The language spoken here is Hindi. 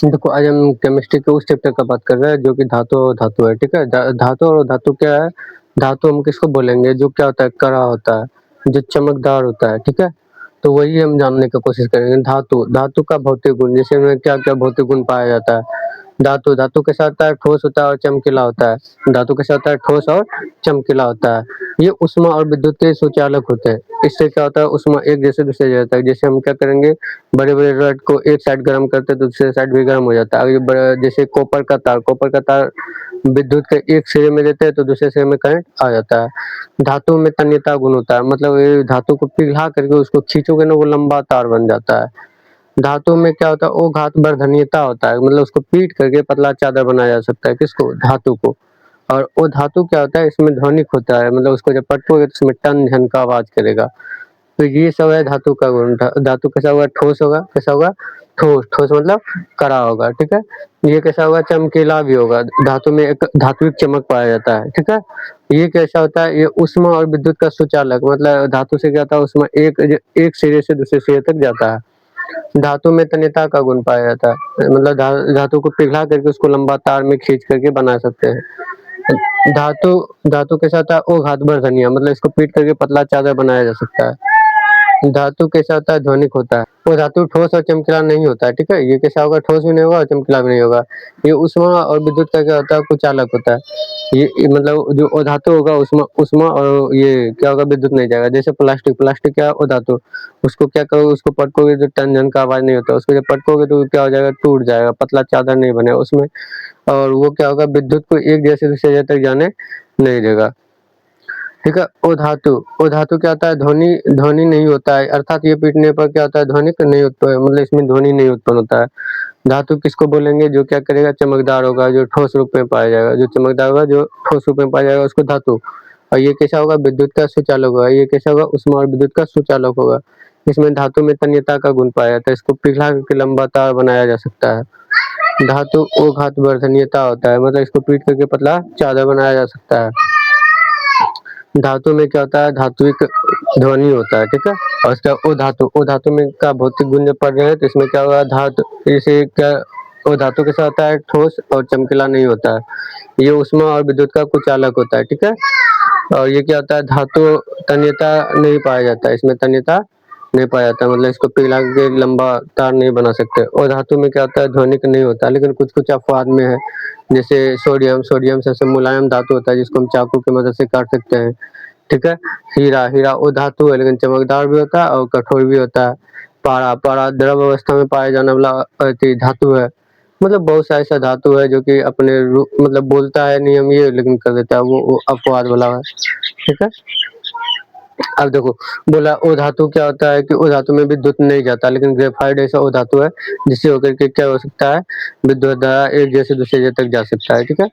देखो, आज हम केमिस्ट्री के उस चैप्टर का बात कर रहे हैं जो कि धातु और धातु है, ठीक है? धातु और धातु क्या है? धातु हम किसको बोलेंगे जो क्या होता है, कड़ा होता है, जो चमकदार होता है, ठीक है? तो वही हम जानने की कोशिश करेंगे। धातु, धातु का भौतिक गुण, जैसे में क्या-क्या भौतिक गुण पाया जाता है? धातु, धातु कैसा होता है? ठोस होता है और चमकीला होता है। धातु कैसा होता है? ठोस और चमकीला होता है। ये ऊष्मा और विद्युत के सुचालक होते हैं। इससे क्या होता है? ऊष्मा एक जैसे दूसरे जगह जाता है। जैसे हम क्या करेंगे, बड़े-बड़े रॉड को एक साइड गर्म करते हैं तो दूसरे साइड भी गर्म हो जाता है। अब ये जैसे कॉपर का तार विद्युत के एक सिरे में देते हैं तो दूसरे सिरे में करंट आ जाता है। धातु में तन्यता गुण होता है, मतलब ये धातु को पिघला करके उसको खींचोगे ना, वो लंबा तार बन जाता है। धातु में क्या होता है? वो घात वर्धनीयता होता है, मतलब उसको पीट करके पतला चादर बनाया जा सकता है। किसको? धातु को। और वो धातु क्या होता है? इसमें ध्वनिक होता है, मतलब उसको जब पटकोगे तो उसमें टन झन का आवाज करेगा। तो ये सब है धातु का गुण। धातु कैसा होगा? ठोस होगा। कैसा होगा? ठोस। ठोस मतलब कड़ा होगा, ठीक है? ये कैसा होगा? चमकीला भी होगा। धातु में एक धात्विक चमक पाया जाता है, ठीक है? ये कैसा होता है? ये ऊष्मा और विद्युत का सुचालक, मतलब धातु से क्या होता है? ऊष्मा एक सिरे से दूसरे सिरे तक जाता है। धातु में तन्यता का गुण पाया जाता है, मतलब धातु को पिघला करके उसको लंबा तार में खींच करके बना सकते हैं। धातु धातु कैसा होता है? अघात वर्धनीय, मतलब इसको पीट करके पतला चादर बनाया जा सकता है। धातु कैसा होता है? ध्वनिक होता है। वो धातु ठोस और चमकीला नहीं होता है, ठीक है? ये कैसा होगा? ठोस भी नहीं होगा और चमकीला भी नहीं होगा। ये ऊष्मा और विद्युत का क्या होता है? कुचालक होता है। ये मतलब जो अधातु होगा, ऊष्मा ऊष्मा और ये क्या होगा? विद्युत नहीं जाएगा। जैसे प्लास्टिक, प्लास्टिक क्या है? अधातु। उसको क्या करोगे? उसको पटकोगे तो टन झन का आवाज नहीं होता। उसको जब पटकोगे तो क्या हो जाएगा? टूट जाएगा, पतला चादर नहीं बनेगा उसमें। और वो क्या होगा? विद्युत को एक जगह से दूसरी जगह तक जाने नहीं देगा, ठीक है? ओ धातु क्या होता है? ध्वनि ध्वनि नहीं होता है, अर्थात ये पीटने पर क्या होता है? ध्वनिक नहीं उत्पन्न, मतलब इसमें ध्वनि नहीं उत्पन्न होता है। धातु किसको बोलेंगे? जो क्या करेगा? चमकदार होगा, जो ठोस रूप में पाया जाएगा। जो चमकदार होगा, जो ठोस रूप में पाया जाएगा, उसको धातु। और ये कैसा होगा? विद्युत का सुचालक होगा। ये कैसा होगा? ऊष्मा और विद्युत का सुचालक होगा। इसमें धातु में तन्यता का गुण पाया जाता है, इसको पिघला करके लंबा तार बनाया जा सकता है। धातु अघात वर्धनीयता होता है, मतलब इसको पीट करके पतला चादर बनाया जा सकता है। धातु में क्या होता है? धात्विक ध्वनि होता है, ठीक है? और इसका ओ धातु में का भौतिक गुण जब पढ़ रहे हैं तो इसमें क्या होगा? इसे क्या, ओ धातु कैसा होता है? ठोस और चमकीला नहीं होता है। ये ऊष्मा और विद्युत का कुचालक होता है, ठीक है? और ये क्या होता है? धातु तन्यता नहीं पाया जाता है, इसमें तन्यता नहीं पाया जाता, मतलब इसको पिघला के लंबा तार नहीं बना सकते। और धातु में क्या होता है? ध्वनिक नहीं होता, लेकिन कुछ कुछ अपवाद में है। जैसे सोडियम सबसे मुलायम धातु होता है जिसको हम चाकू की मदद से काट सकते हैं, ठीक है? हीरा वो धातु है लेकिन चमकदार भी होता है और कठोर भी होता है। पारा द्रव अवस्था में पाया जाने वाला धातु है। मतलब बहुत सा ऐसा धातु है जो कि अपने मतलब बोलता है नियम ये, लेकिन कर देता है वो अपवाद वाला है, ठीक है? अब देखो, बोला ओ धातु क्या होता है कि ओ धातु में विद्युत नहीं जाता, लेकिन ग्रेफाइट ऐसा ओ धातु है जिससे होकर के क्या हो सकता है? विद्युत धारा एक जगह से दूसरी जगह तक जा सकता है, ठीक है?